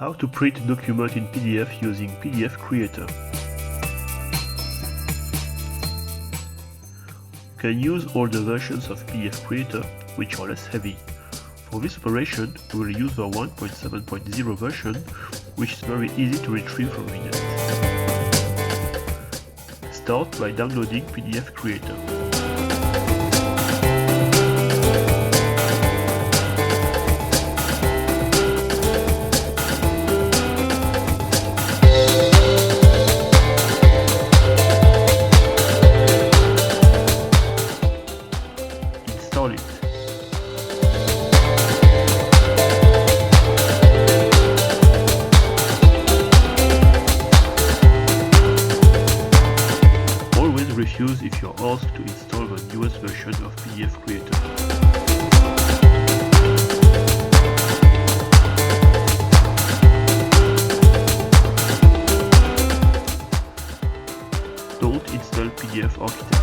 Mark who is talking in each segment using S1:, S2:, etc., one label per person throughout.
S1: How to print a document in PDF using PDF Creator. You can use older versions of PDF Creator, which are less heavy. For this operation, we will use the 1.7.0 version, which is very easy to retrieve from the internet. Start by downloading PDF Creator. Install it. Always refuse if you're asked to install the newest version of PDF Creator. Don't install PDF Architect.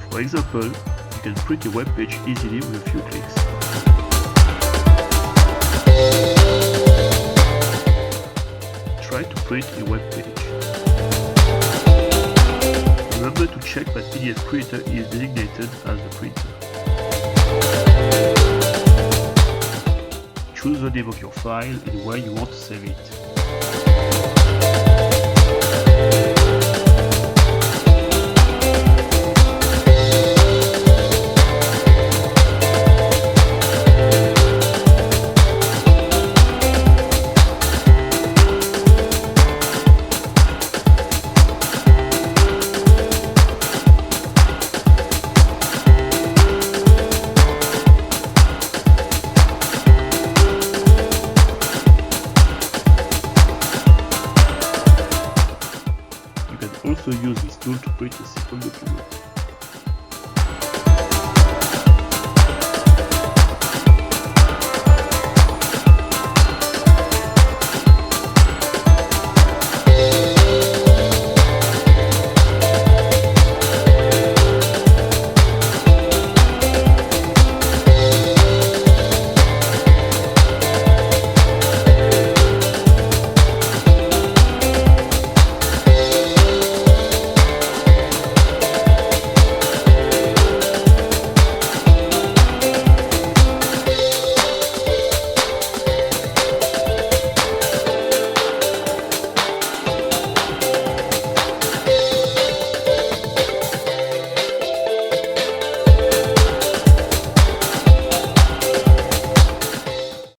S1: For example, you can print a web page easily with a few clicks. Try to print a web page. Remember to check that PDF Creator is designated as the printer. Choose the name of your file and where you want to save it. You can also use this tool to print a simple document.